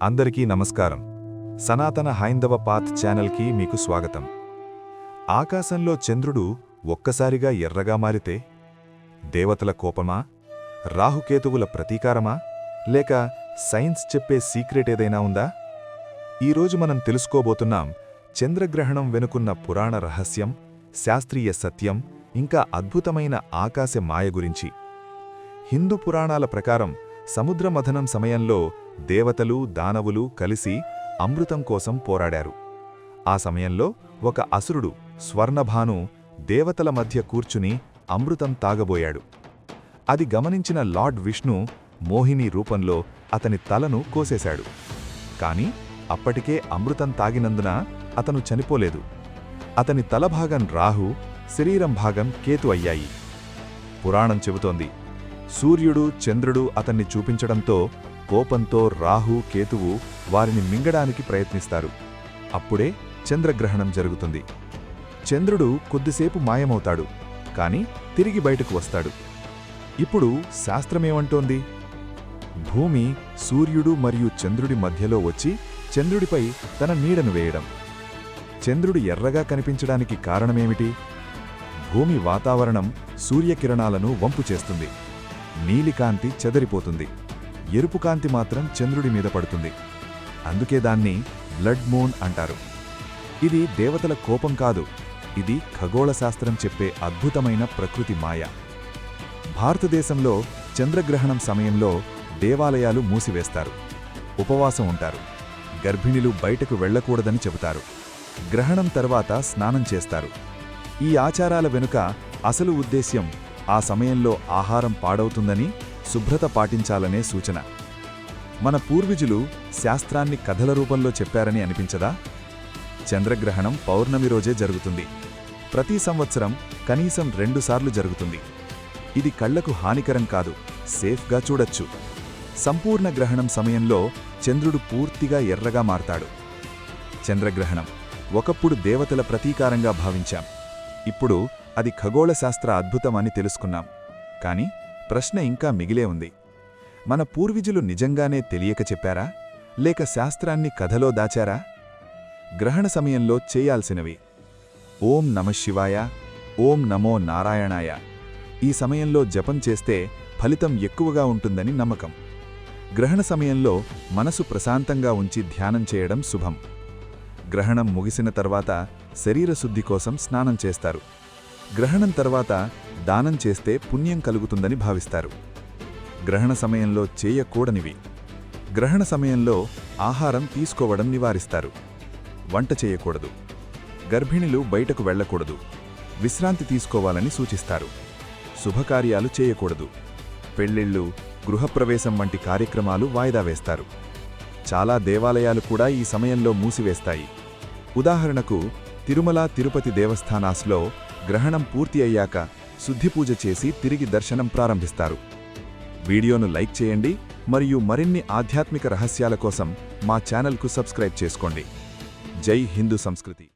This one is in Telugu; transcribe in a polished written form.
అందరికీ నమస్కారం. సనాతన హైందవ పాత్ ఛానల్కి మీకు స్వాగతం. ఆకాశంలో చంద్రుడు ఒక్కసారిగా ఎర్రగా మారితే దేవతల కోపమా, రాహుకేతువుల ప్రతీకారమా, లేక సైన్స్ చెప్పే సీక్రెట్ ఏదైనా ఉందా? ఈరోజు మనం తెలుసుకోబోతున్నాం చంద్రగ్రహణం వెనుకున్న పురాణ రహస్యం, శాస్త్రీయ సత్యం, ఇంకా అద్భుతమైన ఆకాశ మాయ గురించి. హిందూ పురాణాల ప్రకారం సముద్రమథనం సమయంలో దేవతలు, దానవులు కలిసి అమృతం కోసం పోరాడారు. ఆ సమయంలో ఒక అసురుడు స్వర్ణభాను దేవతల మధ్య కూర్చుని అమృతం తాగబోయాడు. అది గమనించిన లార్డ్ విష్ణు మోహిని రూపంలో అతని తలను కోసేశాడు. కాని అప్పటికే అమృతం తాగినందున అతను చనిపోలేదు. అతని తలభాగం రాహు, శరీరం భాగం కేతు అయ్యాయి. పురాణం చెబుతోంది, సూర్యుడు, చంద్రుడు అతన్ని చూపించడంతో కోపంతో రాహు, కేతువు వారిని మింగడానికి ప్రయత్నిస్తారు. అప్పుడే చంద్రగ్రహణం జరుగుతుంది. చంద్రుడు కొద్దిసేపు మాయమవుతాడు, కాని తిరిగి బయటకు వస్తాడు. ఇప్పుడు శాస్త్రమేమంటోంది? భూమి సూర్యుడు మరియు చంద్రుడి మధ్యలో వచ్చి చంద్రుడిపై తన నీడను వేయడం. చంద్రుడు ఎర్రగా కనిపించడానికి కారణమేమిటి? భూమి వాతావరణం సూర్యకిరణాలను వంపు చేస్తుంది. నీలికాంతి చెదరిపోతుంది, ఎరుపు కాంతి మాత్రం చంద్రుడి మీద పడుతుంది. అందుకే దాన్ని బ్లడ్ మూన్ అంటారు. ఇది దేవతల కోపం కాదు, ఇది ఖగోళశాస్త్రం చెప్పే అద్భుతమైన ప్రకృతి మాయ. భారతదేశంలో చంద్రగ్రహణం సమయంలో దేవాలయాలు మూసివేస్తారు, ఉపవాసం ఉంటారు, గర్భిణులు బయటకు వెళ్లకూడదని చెబుతారు. గ్రహణం తర్వాత స్నానం చేస్తారు. ఈ ఆచారాల వెనుక అసలు ఉద్దేశ్యం ఆ సమయంలో ఆహారం పాడవుతుందని, శుభ్రత పాటించాలనే సూచన. మన పూర్వీకులు శాస్త్రాన్ని కథల రూపంలో చెప్పారని అనిపించదా? చంద్రగ్రహణం పౌర్ణమి రోజే జరుగుతుంది. ప్రతి సంవత్సరం కనీసం 2 సార్లు జరుగుతుంది. ఇది కళ్లకు హానికరం కాదు, సేఫ్గా చూడొచ్చు. సంపూర్ణ గ్రహణం సమయంలో చంద్రుడు పూర్తిగా ఎర్రగా మారతాడు. చంద్రగ్రహణం ఒకప్పుడు దేవతల ప్రతీకారంగా భావించాం. ఇప్పుడు అది ఖగోళశాస్త్ర అద్భుతమని తెలుసుకున్నాం. కాని ప్రశ్న ఇంకా మిగిలే ఉంది. మన పూర్వీకులు నిజంగానే తెలియక చెప్పారా, లేక శాస్త్రాన్ని కథలో దాచారా? గ్రహణ సమయంలో చేయాల్సినవి: ఓం నమఃశివాయ, ఓం నమో నారాయణాయ. ఈ సమయంలో జపం చేస్తే ఫలితం ఎక్కువగా ఉంటుందని నమ్మకం. గ్రహణ సమయంలో మనసు ప్రశాంతంగా ఉంచి ధ్యానం చేయడం శుభం. గ్రహణం ముగిసిన తర్వాత శరీరశుద్ధి కోసం స్నానం చేస్తారు. గ్రహణం తర్వాత దానం చేస్తే పుణ్యం కలుగుతుందని భావిస్తారు. గ్రహణ సమయంలో చేయకూడనివి: గ్రహణ సమయంలో ఆహారం తీసుకోవడం నివారిస్తారు. వంట చేయకూడదు. గర్భిణులు బయటకు వెళ్లకూడదు. విశ్రాంతి తీసుకోవాలని సూచిస్తారు. శుభకార్యాలు చేయకూడదు. పెళ్లిళ్ళు, గృహప్రవేశం వంటి కార్యక్రమాలు వాయిదా వేస్తారు. చాలా దేవాలయాలు కూడా ఈ సమయంలో మూసివేస్తాయి. ఉదాహరణకు తిరుమల, తిరుపతి దేవస్థానాస్లో గ్రహణం పూర్తి అయ్యాక శుద్ధిపూజ చేసి తిరిగి దర్శనం ప్రారంభిస్తారు. వీడియోను లైక్ చేయండి మరియు మరిన్ని ఆధ్యాత్మిక రహస్యాల కోసం మా ఛానల్కు సబ్స్క్రైబ్ చేసుకోండి. జై హిందూ సంస్కృతి.